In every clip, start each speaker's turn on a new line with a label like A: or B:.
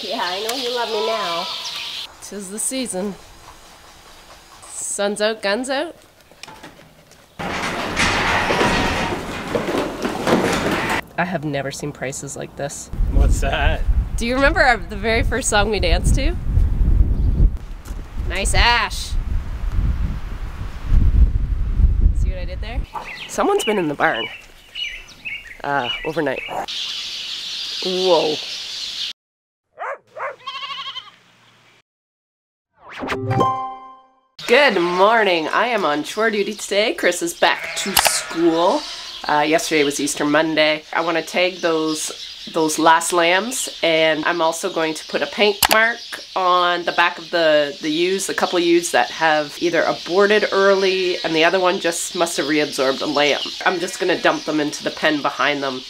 A: Yeah, I know you love me now. 'Tis the season. Sun's out, guns out. I have never seen prices like this.
B: What's that?
A: Do you remember the very first song we danced to? Nice ash. See what I did there? Someone's been in the barn. Overnight. Whoa. Good morning. I am on chore duty today. Chris is back to school. Yesterday was Easter Monday. I want to tag those last lambs, and I'm also going to put a paint mark on the back of the ewes, the couple of ewes that have either aborted early and the other one just must have reabsorbed a lamb. I'm just going to dump them into the pen behind them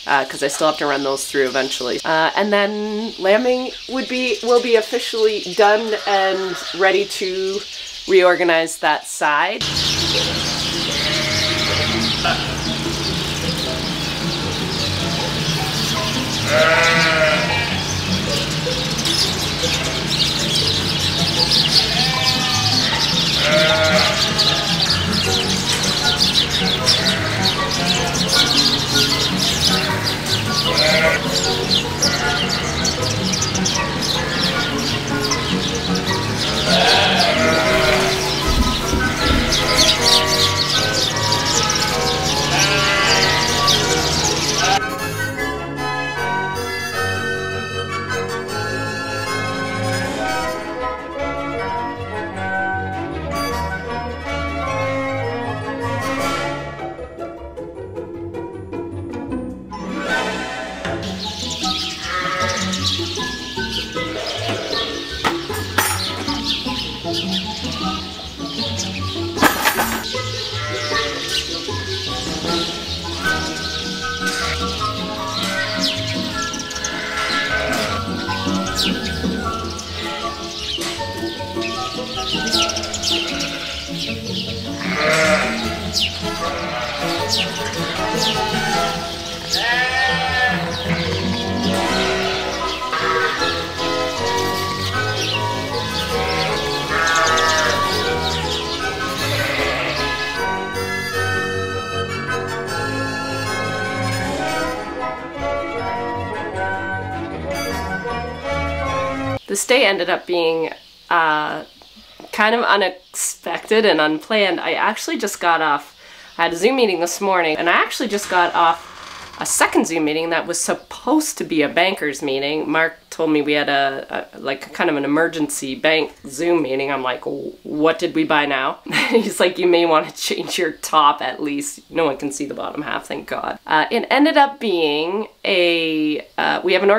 A: because I still have to run those through eventually. And then lambing will be officially done and ready to reorganize that side. This day ended up being kind of unexpected and unplanned. I actually just got off, I had a Zoom meeting this morning, and I actually just got off a second Zoom meeting that was supposed to be a bankers meeting. Mark told me we had a kind of an emergency bank Zoom meeting. I'm like, what did we buy now? He's like, you may want to change your top at least. No one can see the bottom half, thank God. It ended up being we have an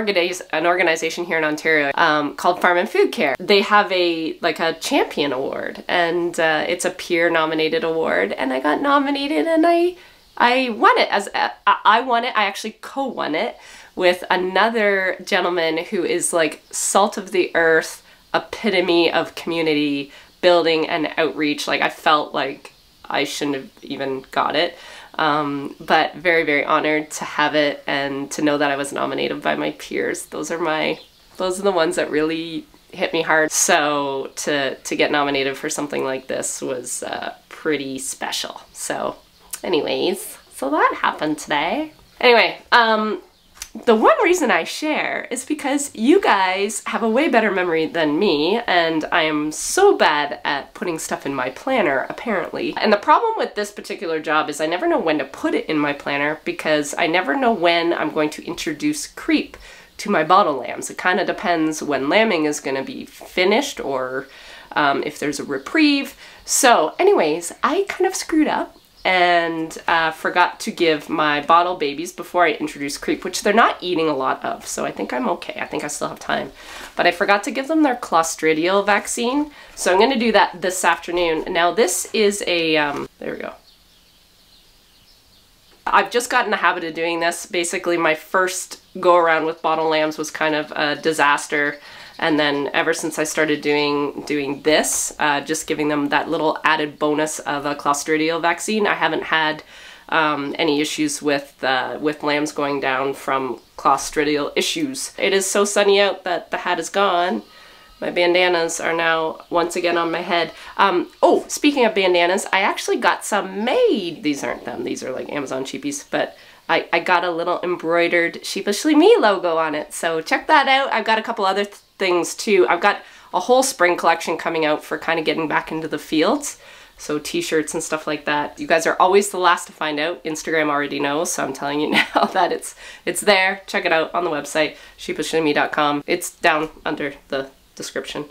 A: organization here in Ontario called Farm and Food Care. They have a champion award, and it's a peer nominated award, and I got nominated and I won it. I actually co-won it with another gentleman who is like salt of the earth, epitome of community building and outreach. Like, I felt like I shouldn't have even got it. But very, very honored to have it and to know that I was nominated by my peers. Those are the ones that really hit me hard. So to get nominated for something like this was pretty special. So anyways, so that happened today. Anyway, the one reason I share is because you guys have a way better memory than me, and I am so bad at putting stuff in my planner, apparently. And the problem with this particular job is I never know when to put it in my planner because I never know when I'm going to introduce creep to my bottle lambs. It kind of depends when lambing is going to be finished or if there's a reprieve. So anyways, I kind of screwed up and forgot to give my bottle babies before I introduced creep, which they're not eating a lot of, so I think I'm okay. I think I still have time. But I forgot to give them their Clostridial vaccine, so I'm gonna do that this afternoon. Now this is a, there we go. I've just gotten the habit of doing this. Basically, my first go around with bottle lambs was kind of a disaster. And then ever since I started doing this, just giving them that little added bonus of a Clostridial vaccine, I haven't had any issues with lambs going down from Clostridial issues. It is so sunny out that the hat is gone. My bandanas are now once again on my head. Oh, speaking of bandanas, I actually got some made. These aren't them, these are like Amazon cheapies, but I got a little embroidered Sheepishly Me logo on it, so check that out. I've got a couple other things too. I've got a whole spring collection coming out for kind of getting back into the fields. So t-shirts and stuff like that. You guys are always the last to find out. Instagram already knows, so I'm telling you now that it's there. Check it out on the website, sheepishlyme.com. It's down under the description.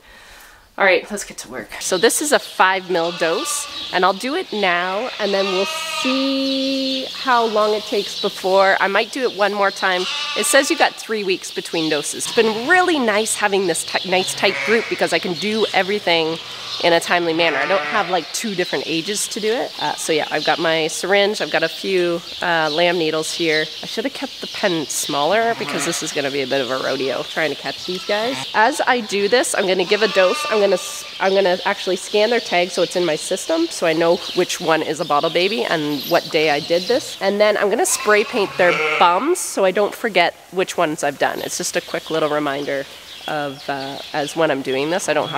A: All right, let's get to work. So this is a 5 ml dose, and I'll do it now, and then we'll see how long it takes before. I might do it one more time. It says you got 3 weeks between doses. It's been really nice having this nice tight group because I can do everything in a timely manner. I don't have like 2 different ages to do it. So yeah, I've got my syringe, I've got a few lamb needles here. I should have kept the pen smaller because this is gonna be a bit of a rodeo trying to catch these guys. As I do this, I'm gonna give a dose. I'm gonna actually scan their tag so it's in my system so I know which one is a bottle baby and what day I did this. And then I'm gonna spray paint their bums so I don't forget which ones I've done. It's just a quick little reminder of as when I'm doing this, I don't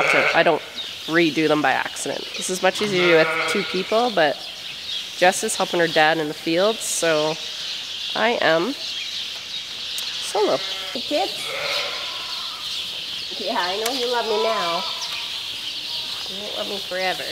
A: redo them by accident. This is much easier to do with 2 people, but Jess is helping her dad in the fields, so I am solo. Hey kids. Yeah, I know you love me now. You won't love me forever.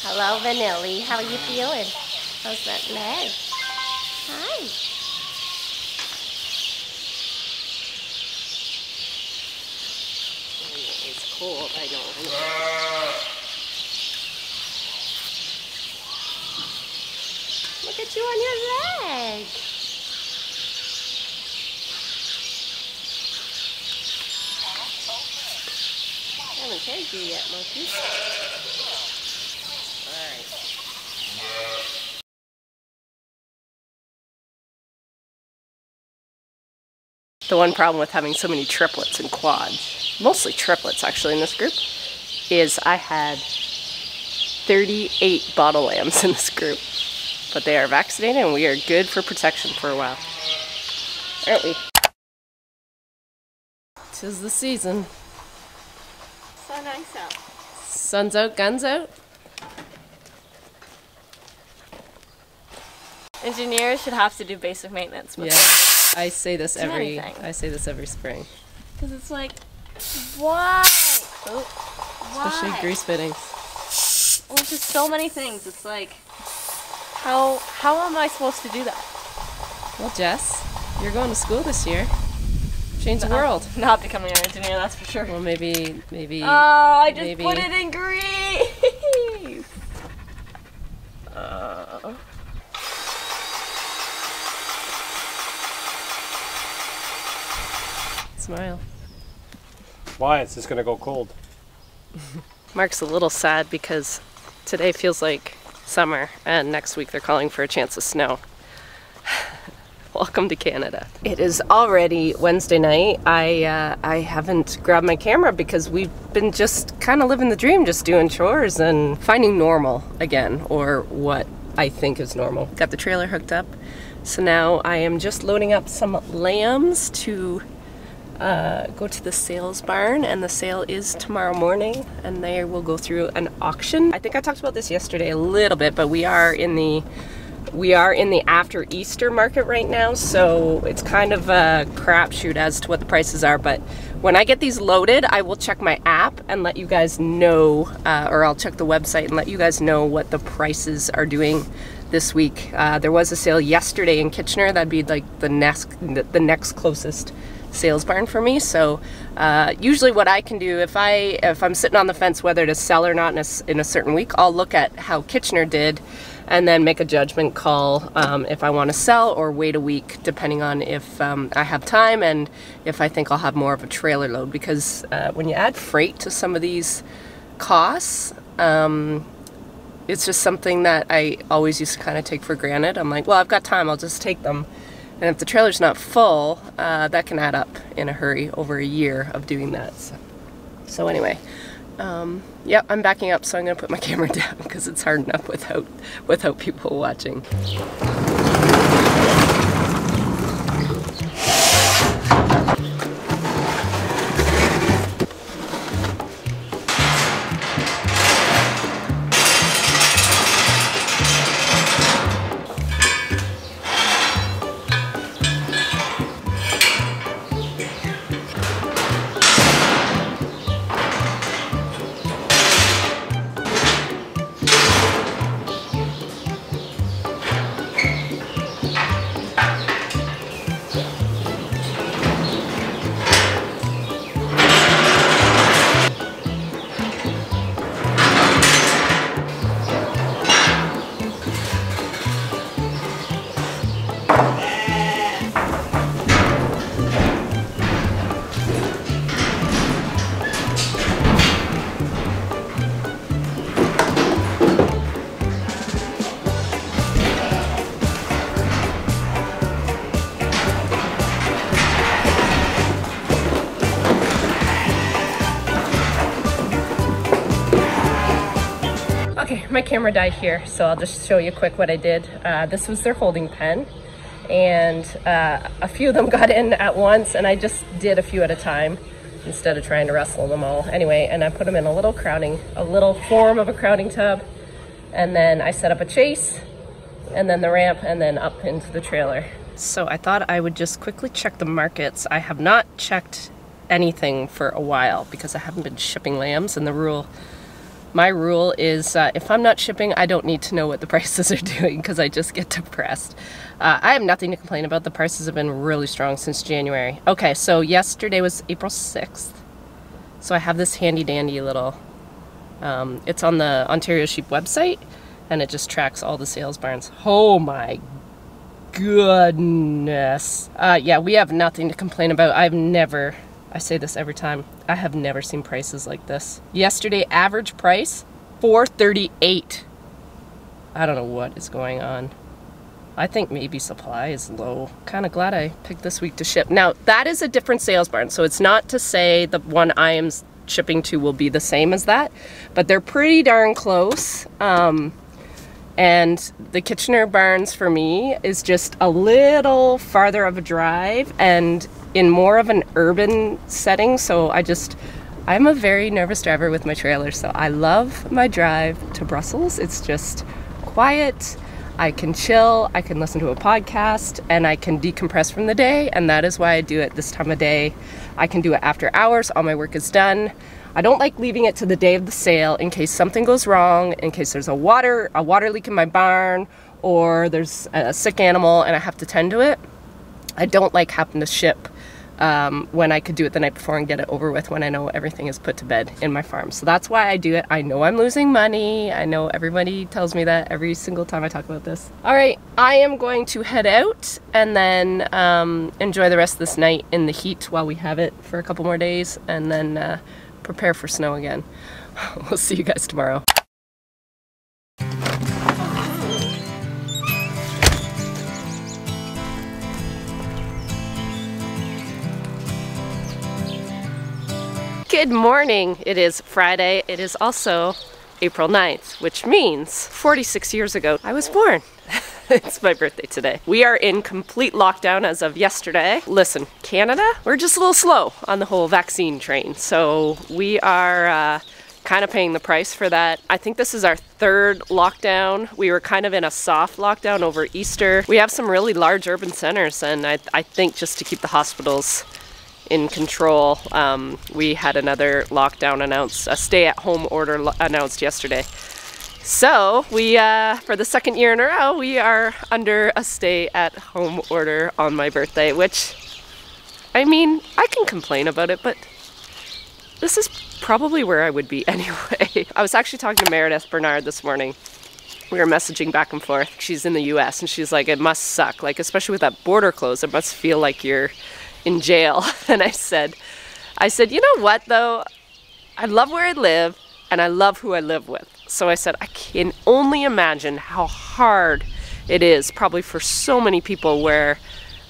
A: Hello, Vanilli. How are you feeling? How's that leg? Hi. It's cold, I know. Look at you on your leg. I haven't tagged you yet, monkey. The one problem with having so many triplets and quads, mostly triplets actually in this group, is I had 38 bottle lambs in this group. But they are vaccinated and we are good for protection for a while. Aren't we? 'Tis the season.
B: So nice out.
A: Sun's out, guns out.
B: Engineers should have to do basic maintenance.
A: Yeah, I say this every spring.
B: Because it's like, why?
A: Especially
B: Why?
A: grease fittings.
B: Well, it's just so many things. It's like, how am I supposed to do that?
A: Well, Jess, you're going to school this year. Change the world.
B: Not becoming an engineer, that's for sure.
A: Well, maybe.
B: Oh, I just put it in grease.
A: Smile.
C: Why? It's just gonna go cold.
A: Mark's a little sad because today feels like summer and next week they're calling for a chance of snow. Welcome to Canada. It is already Wednesday night. I haven't grabbed my camera because we've been just kind of living the dream, just doing chores and finding normal again, or what I think is normal. Got the trailer hooked up. So now I am just loading up some lambs to go to the sales barn, and the sale is tomorrow morning, and they will go through an auction. I think I talked about this yesterday a little bit, but we are in the after Easter market right now, so it's kind of a crapshoot as to what the prices are. But when I get these loaded, I will check my app and let you guys know, or I'll check the website and let you guys know what the prices are doing this week. There was a sale yesterday in Kitchener. That'd be like the next closest sales barn for me. So usually what I can do, if I'm sitting on the fence whether to sell or not in a certain week, I'll look at how Kitchener did and then make a judgment call if I want to sell or wait a week, depending on if I have time and if I think I'll have more of a trailer load. Because when you add freight to some of these costs, it's just something that I always used to kind of take for granted. I'm like, well, I've got time, I'll just take them. And if the trailer's not full, that can add up in a hurry over a year of doing that. So anyway, yeah, I'm backing up, so I'm gonna put my camera down because it's hard enough without people watching. Okay, my camera died here, so I'll just show you quick what I did. This was their holding pen, and a few of them got in at once, and I just did a few at a time instead of trying to wrestle them all. Anyway, and I put them in a little form of a crowding tub, and then I set up a chase, and then the ramp, and then up into the trailer. So I thought I would just quickly check the markets. I have not checked anything for a while because I haven't been shipping lambs, and my rule is if I'm not shipping, I don't need to know what the prices are doing because I just get depressed. I have nothing to complain about. The prices have been really strong since January. Okay, so yesterday was April 6th. So I have this handy dandy little, it's on the Ontario Sheep website, and it just tracks all the sales barns. Oh my goodness. Yeah, we have nothing to complain about. I say this every time, I have never seen prices like this. Yesterday, average price, $4.38. I don't know what is going on. I think maybe supply is low. Kind of glad I picked this week to ship. Now, that is a different sales barn, so it's not to say the one I am shipping to will be the same as that, but they're pretty darn close. And the Kitchener barns for me is just a little farther of a drive and in more of an urban setting, so I'm a very nervous driver with my trailer, so I love my drive to Brussels. It's just quiet, I can chill, I can listen to a podcast, and I can decompress from the day, and that is why I do it this time of day. I can do it after hours, all my work is done. I don't like leaving it to the day of the sale in case something goes wrong, in case there's a water leak in my barn, or there's a sick animal and I have to tend to it. I don't like having to ship when I could do it the night before and get it over with when I know everything is put to bed in my farm. So that's why I do it. I know I'm losing money. I know everybody tells me that every single time I talk about this. All right, I am going to head out and then enjoy the rest of this night in the heat while we have it for a couple more days, and then prepare for snow again. We'll see you guys tomorrow. Good morning. It is Friday. It is also April 9th, which means 46 years ago I was born. It's my birthday today. We are in complete lockdown as of yesterday. Listen, Canada, we're just a little slow on the whole vaccine train. So we are kind of paying the price for that. I think this is our third lockdown. We were kind of in a soft lockdown over Easter. We have some really large urban centers, and I think just to keep the hospitals in control, we had another lockdown announced, a stay-at-home order announced yesterday. So we, for the second year in a row, we are under a stay-at-home order on my birthday, which, I mean, I can complain about it, but this is probably where I would be anyway. I was actually talking to Meredith Bernard this morning. We were messaging back and forth. She's in the US, and she's like, it must suck. Like, especially with that border closed, it must feel like you're in jail. And I said, you know what though? I love where I live, and I love who I live with. So I said, I can only imagine how hard it is, probably for so many people where,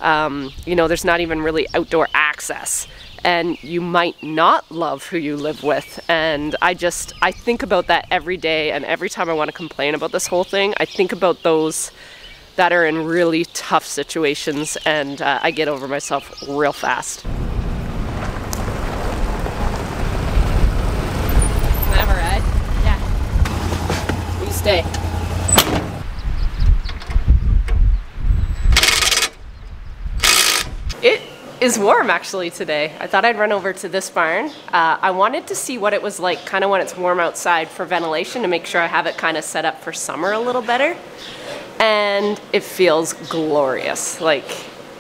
A: you know, there's not even really outdoor access. And you might not love who you live with. And I think about that every day, and every time I want to complain about this whole thing, I think about those that are in really tough situations, and I get over myself real fast.
B: Whatever, right? Yeah.
A: You stay. It is warm actually today. I thought I'd run over to this barn. I wanted to see what it was like kind of when it's warm outside for ventilation, to make sure I have it kind of set up for summer a little better. And it feels glorious. Like,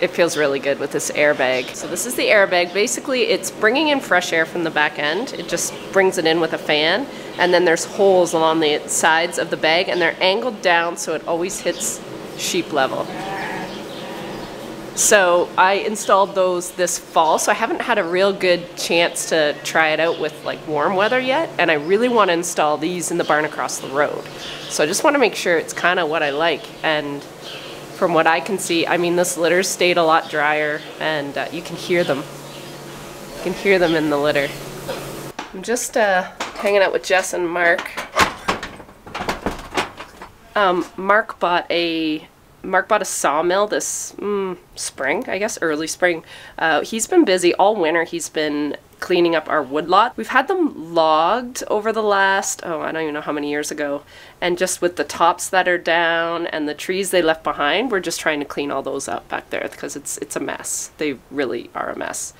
A: it feels really good with this airbag. So this is the airbag. Basically, it's bringing in fresh air from the back end. It just brings it in with a fan. And then there's holes along the sides of the bag, and they're angled down so it always hits sheep level. So I installed those this fall, so I haven't had a real good chance to try it out with like warm weather yet, and I really want to install these in the barn across the road. So I just want to make sure it's kind of what I like, and from what I can see, I mean, this litter's stayed a lot drier, and you can hear them. You can hear them in the litter. I'm just hanging out with Jess and Mark. Mark bought a sawmill this spring, I guess, early spring. He's been busy all winter. He's been cleaning up our woodlot. We've had them logged over the last, I don't even know how many years ago. And just with the tops that are down and the trees they left behind, we're just trying to clean all those up back there because it's a mess. They really are a mess.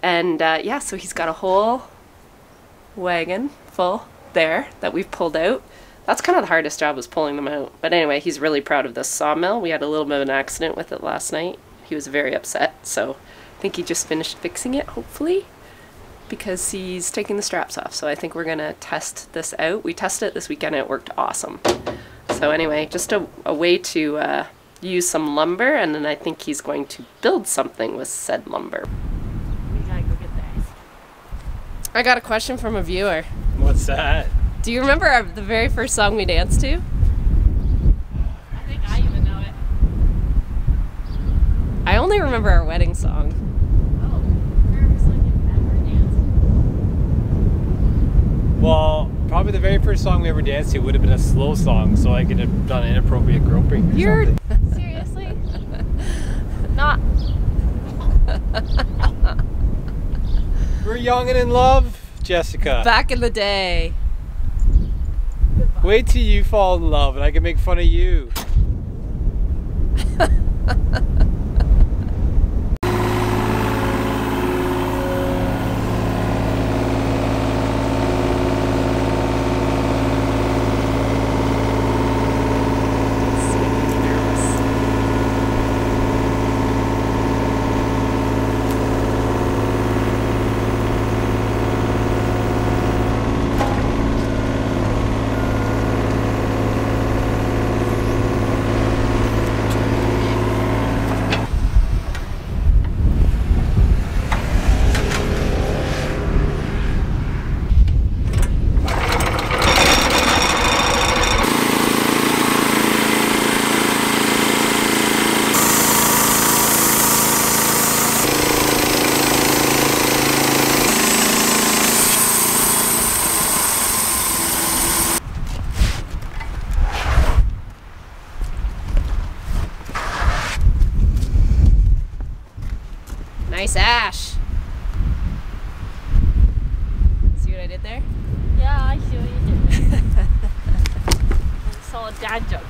A: And yeah, so he's got a whole wagon full there that we've pulled out. That's kind of the hardest job, is pulling them out. But anyway, he's really proud of this sawmill. We had a little bit of an accident with it last night. He was very upset, so I think he just finished fixing it, hopefully, because he's taking the straps off. So I think we're gonna test this out. We tested it this weekend and it worked awesome. So anyway, just a way to use some lumber, and then I think he's going to build something with said lumber.
B: We gotta go get this.
A: I got a question from a viewer.
C: What's that?
A: Do you remember the very first song we danced to?
B: I think I even know it.
A: I only remember our wedding song.
B: Oh, favorite song you've ever danced?
C: Well, probably the very first song we ever danced to would have been a slow song, so I could have done inappropriate groping or something.
B: Seriously? Not.
C: We're young and in love, Jessica.
A: Back in the day.
C: Wait till you fall in love and I can make fun of you.
A: Nice ash. See what I did there?
B: Yeah, I see what you did there. It's all a dad joke.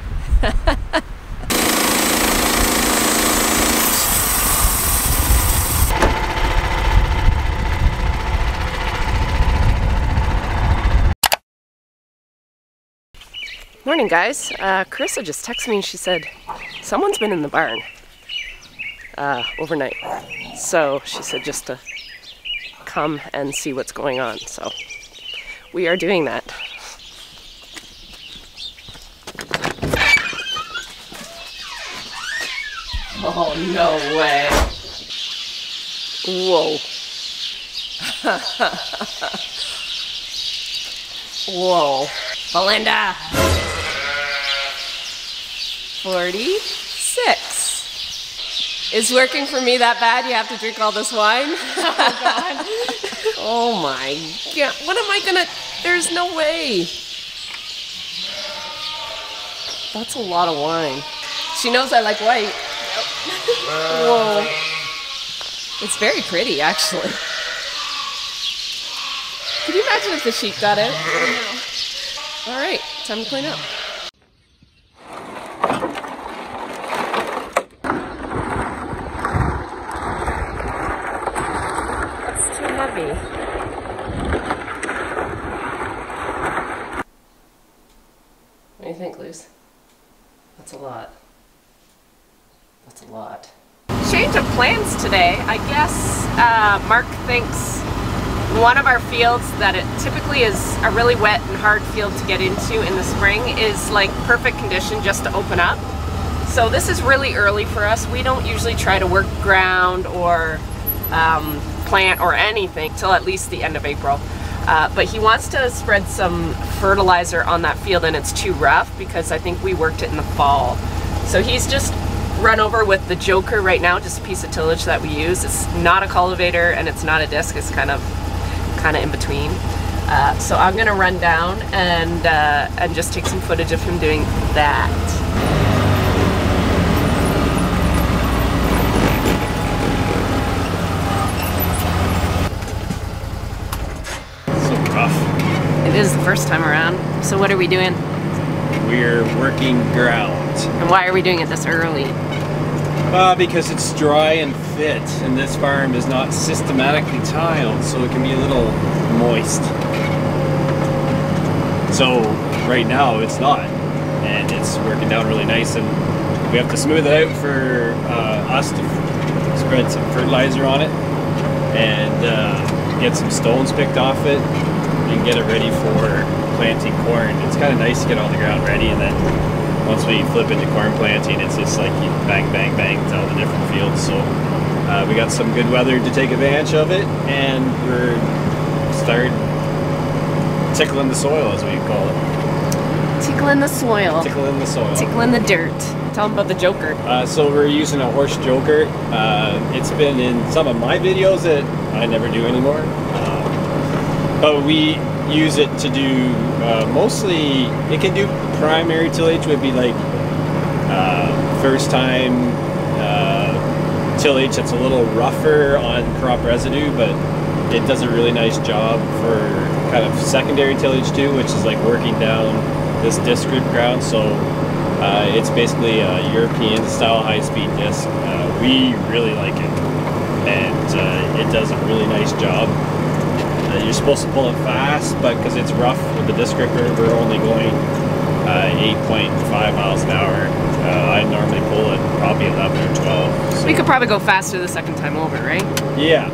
A: Morning, guys. Carissa just texted me and she said, someone's been in the barn overnight. So she said just to come and see what's going on. So we are doing that. Oh, no way. Whoa. Whoa. Belinda. 46. Is working for me that bad? You have to drink all this wine? Oh, God. Oh, my God. What am I gonna... There's no way. That's a lot of wine. She knows I like white. Yep. Whoa. It's very pretty, actually. Can you imagine if the sheep got out? No. All right, time to clean up. That's too heavy. What do you think, Luz? That's a lot. That's a lot. Change of plans today. I guess Mark thinks one of our fields that it typically is a really wet and hard field to get into in the spring is like perfect condition just to open up. So this is really early for us. We don't usually try to work ground or plant or anything till at least the end of April. But he wants to spread some fertilizer on that field and it's too rough because I think we worked it in the fall. So he's just run over with the Joker right now, just a piece of tillage that we use. It's not a cultivator and it's not a disc, it's kind of in between. So I'm gonna run down and just take some footage of him doing that. It is the first time around. So what are we doing?
C: We're working ground.
A: And why are we doing it this early?
C: Because it's dry and fit, and this farm is not systematically tiled, so it can be a little moist. So right now it's not, and it's working down really nice, and we have to smooth it out for us to spread some fertilizer on it and get some stones picked off it and get it ready for planting corn. It's kind of nice to get all the ground ready, and then once we flip into corn planting, it's just like you bang, bang, bang to all the different fields. So we got some good weather to take advantage of it, and we're starting tickling the soil, as we call it.
A: Tickling the soil.
C: Tickling the soil.
A: Tickling the dirt. Tell them about the Joker.
C: So we're using a horse Joker. It's been in some of my videos that I never do anymore. But we use it to do mostly, it can do primary tillage, would be like first time tillage that's a little rougher on crop residue, but it does a really nice job for kind of secondary tillage too, which is like working down this disc grip ground. So it's basically a European style high-speed disc. We really like it, and it does a really nice job. You're supposed to pull it fast, but because it's rough with the disc gripper, we're only going 8.5 miles an hour. I normally pull it probably 11 or 12. So.
A: We could probably go faster the second time over, right?
C: Yeah.